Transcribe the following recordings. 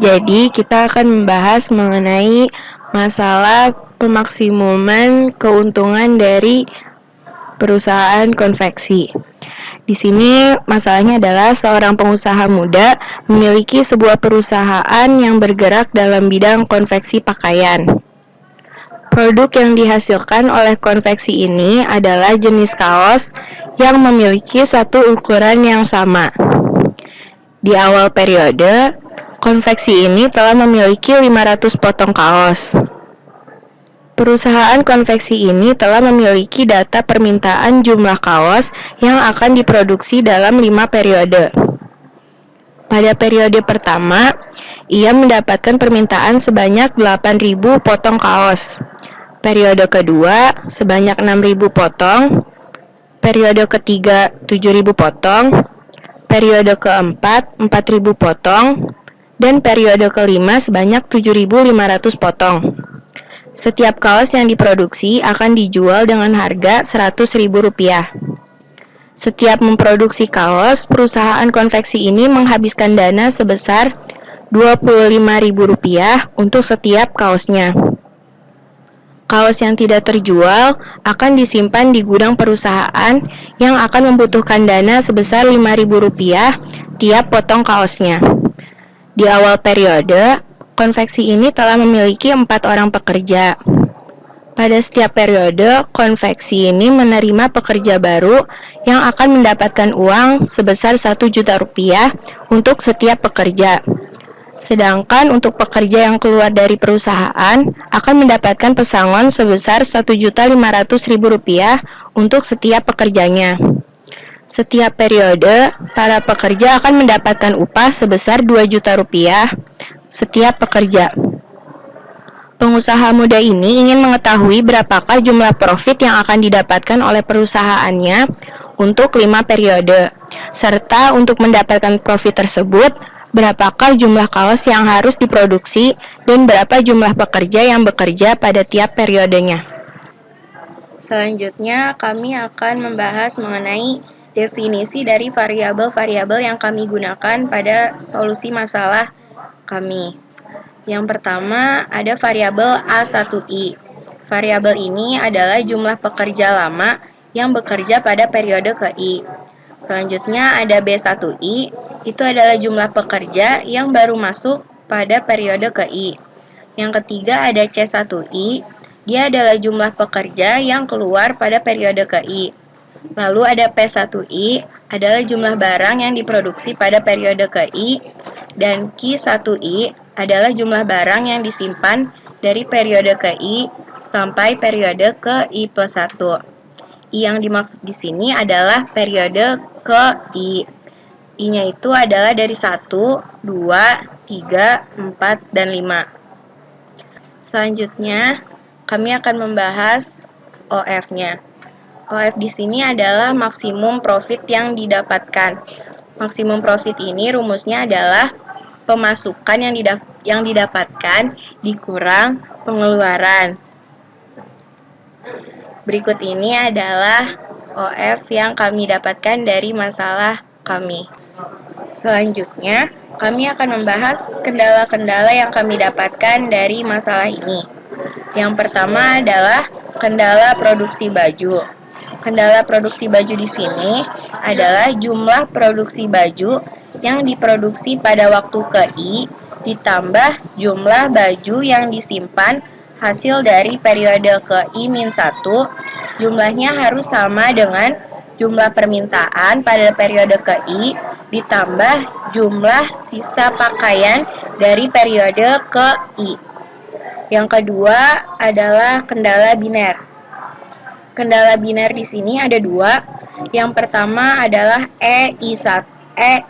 Jadi, kita akan membahas mengenai masalah pemaksimuman keuntungan dari perusahaan konveksi. Di sini masalahnya adalah seorang pengusaha muda memiliki sebuah perusahaan yang bergerak dalam bidang konveksi pakaian. Produk yang dihasilkan oleh konveksi ini adalah jenis kaos yang memiliki satu ukuran yang sama. Di awal periode, konveksi ini telah memiliki 500 potong kaos. Perusahaan konveksi ini telah memiliki data permintaan jumlah kaos yang akan diproduksi dalam 5 periode. Pada periode pertama, ia mendapatkan permintaan sebanyak 8.000 potong kaos. Periode kedua, sebanyak 6.000 potong. Periode ketiga, 7.000 potong. Periode keempat, 4.000 potong. Dan periode kelima, sebanyak 7.500 potong. Setiap kaos yang diproduksi akan dijual dengan harga Rp100.000. Setiap memproduksi kaos, perusahaan konveksi ini menghabiskan dana sebesar Rp25.000 untuk setiap kaosnya. Kaos yang tidak terjual akan disimpan di gudang perusahaan yang akan membutuhkan dana sebesar Rp5.000 tiap potong kaosnya. Di awal periode, konveksi ini telah memiliki 4 orang pekerja. Pada setiap periode, konveksi ini menerima pekerja baru yang akan mendapatkan uang sebesar Rp1.000.000 untuk setiap pekerja. Sedangkan untuk pekerja yang keluar dari perusahaan akan mendapatkan pesangon sebesar Rp1.500.000 untuk setiap pekerjanya. Setiap periode, para pekerja akan mendapatkan upah sebesar Rp2.000.000 setiap pekerja. Pengusaha muda ini ingin mengetahui berapakah jumlah profit yang akan didapatkan oleh perusahaannya untuk 5 periode, serta untuk mendapatkan profit tersebut, berapakah jumlah kaos yang harus diproduksi dan berapa jumlah pekerja yang bekerja pada tiap periodenya. Selanjutnya, kami akan membahas mengenai definisi dari variabel-variabel yang kami gunakan pada solusi masalah kami. Yang pertama, ada variabel A1I. Variabel ini adalah jumlah pekerja lama yang bekerja pada periode ke-I. Selanjutnya ada B1I, itu adalah jumlah pekerja yang baru masuk pada periode ke-I. Yang ketiga ada C1I, dia adalah jumlah pekerja yang keluar pada periode ke-I. Lalu ada P1I, adalah jumlah barang yang diproduksi pada periode ke-I. Dan Q1I adalah jumlah barang yang disimpan dari periode ke-I sampai periode ke-I+1. I yang dimaksud di sini adalah periode ke-I. I-nya itu adalah dari 1, 2, 3, 4, dan 5. Selanjutnya, kami akan membahas OF-nya. OF di sini adalah maksimum profit yang didapatkan. Maksimum profit ini rumusnya adalah pemasukan yang didapatkan dikurang pengeluaran. Berikut ini adalah OF yang kami dapatkan dari masalah kami. Selanjutnya, kami akan membahas kendala-kendala yang kami dapatkan dari masalah ini. Yang pertama adalah kendala produksi baju. Kendala produksi baju di sini adalah jumlah produksi baju yang diproduksi pada waktu ke-I ditambah jumlah baju yang disimpan hasil dari periode ke-I-1, jumlahnya harus sama dengan jumlah permintaan pada periode ke-I ditambah jumlah sisa pakaian dari periode ke-I. Yang kedua adalah kendala biner. Kendala biner di sini ada 2. Yang pertama adalah E1I.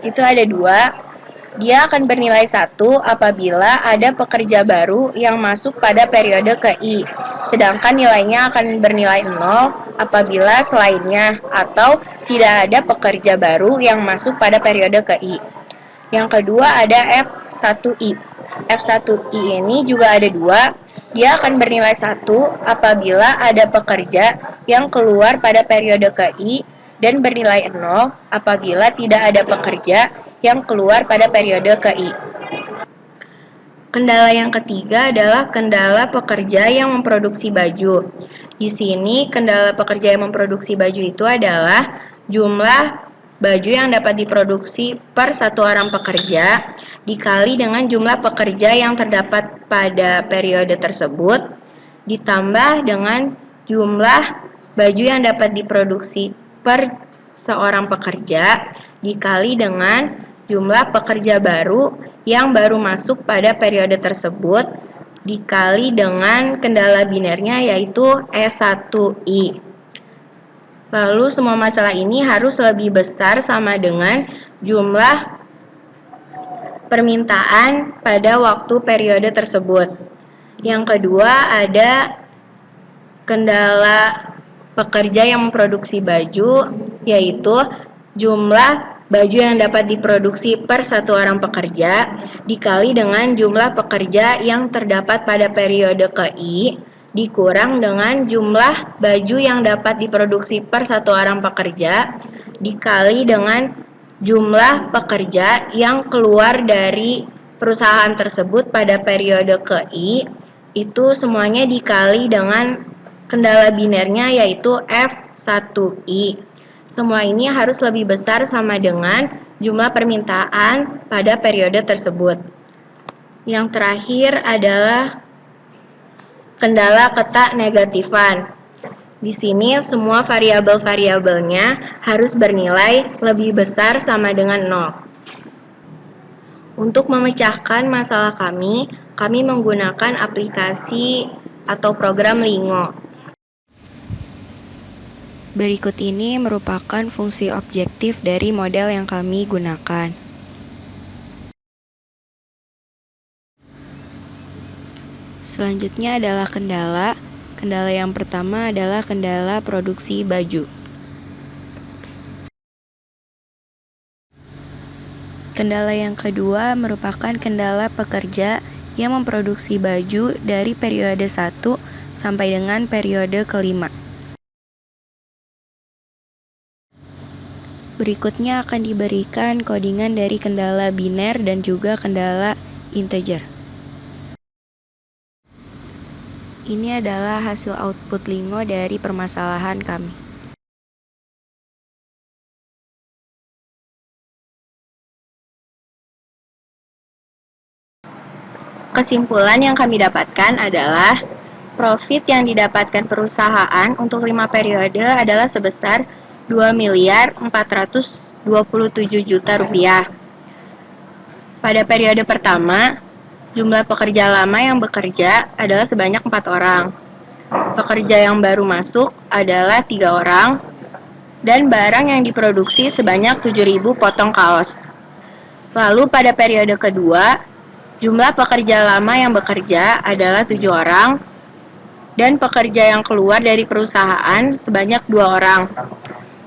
Itu ada 2. Dia akan bernilai 1 apabila ada pekerja baru yang masuk pada periode ke-I. Sedangkan nilainya akan bernilai 0 apabila selainnya atau tidak ada pekerja baru yang masuk pada periode ke-I. Yang kedua ada F1I. F1I ini juga ada 2. Dia akan bernilai 1 apabila ada pekerja yang keluar pada periode ke-I dan bernilai 0 apabila tidak ada pekerja yang keluar pada periode ke-I. Kendala yang ketiga adalah kendala pekerja yang memproduksi baju. Di sini kendala pekerja yang memproduksi baju itu adalah jumlah baju yang dapat diproduksi per satu orang pekerja dikali dengan jumlah pekerja yang terdapat pada periode tersebut ditambah dengan jumlah baju yang dapat diproduksi per seorang pekerja dikali dengan jumlah pekerja baru yang baru masuk pada periode tersebut dikali dengan kendala binernya yaitu E1I. Lalu semua masalah ini harus lebih besar sama dengan jumlah permintaan pada waktu periode tersebut. Yang kedua ada kendala pekerja yang memproduksi baju yaitu jumlah baju yang dapat diproduksi per satu orang pekerja dikali dengan jumlah pekerja yang terdapat pada periode ke-I dikurang dengan jumlah baju yang dapat diproduksi per satu orang pekerja dikali dengan jumlah pekerja yang keluar dari perusahaan tersebut pada periode ke-I itu semuanya dikali dengan kendala binernya yaitu F1I. Semua ini harus lebih besar sama dengan jumlah permintaan pada periode tersebut. Yang terakhir adalah kendala ketak negatifan. Di sini semua variabel-variabelnya harus bernilai lebih besar sama dengan 0. Untuk memecahkan masalah kami menggunakan aplikasi atau program Lingo. Berikut ini merupakan fungsi objektif dari model yang kami gunakan. Selanjutnya adalah kendala. Kendala yang pertama adalah kendala produksi baju. Kendala yang kedua merupakan kendala pekerja yang memproduksi baju dari periode 1 sampai dengan periode kelima. Berikutnya akan diberikan kodingan dari kendala biner dan juga kendala integer. Ini adalah hasil output Lingo dari permasalahan kami. Kesimpulan yang kami dapatkan adalah profit yang didapatkan perusahaan untuk 5 periode adalah sebesar Rp2.427.000.000. Pada periode pertama, jumlah pekerja lama yang bekerja adalah sebanyak 4 orang. Pekerja yang baru masuk adalah 3 orang, dan barang yang diproduksi sebanyak 7.000 potong kaos. Lalu pada periode kedua, jumlah pekerja lama yang bekerja adalah 7 orang, dan pekerja yang keluar dari perusahaan sebanyak 2 orang.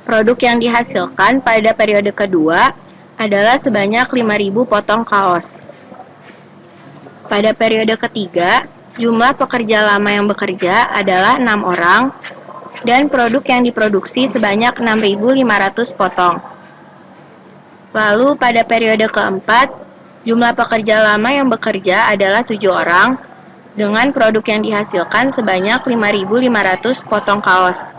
Produk yang dihasilkan pada periode kedua adalah sebanyak 5.000 potong kaos. Pada periode ketiga, jumlah pekerja lama yang bekerja adalah 6 orang, dan produk yang diproduksi sebanyak 6.500 potong. Lalu pada periode keempat, jumlah pekerja lama yang bekerja adalah 7 orang, dengan produk yang dihasilkan sebanyak 5.500 potong kaos.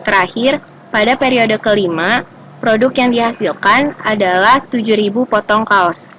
Terakhir, pada periode kelima, produk yang dihasilkan adalah 7.000 potong kaos.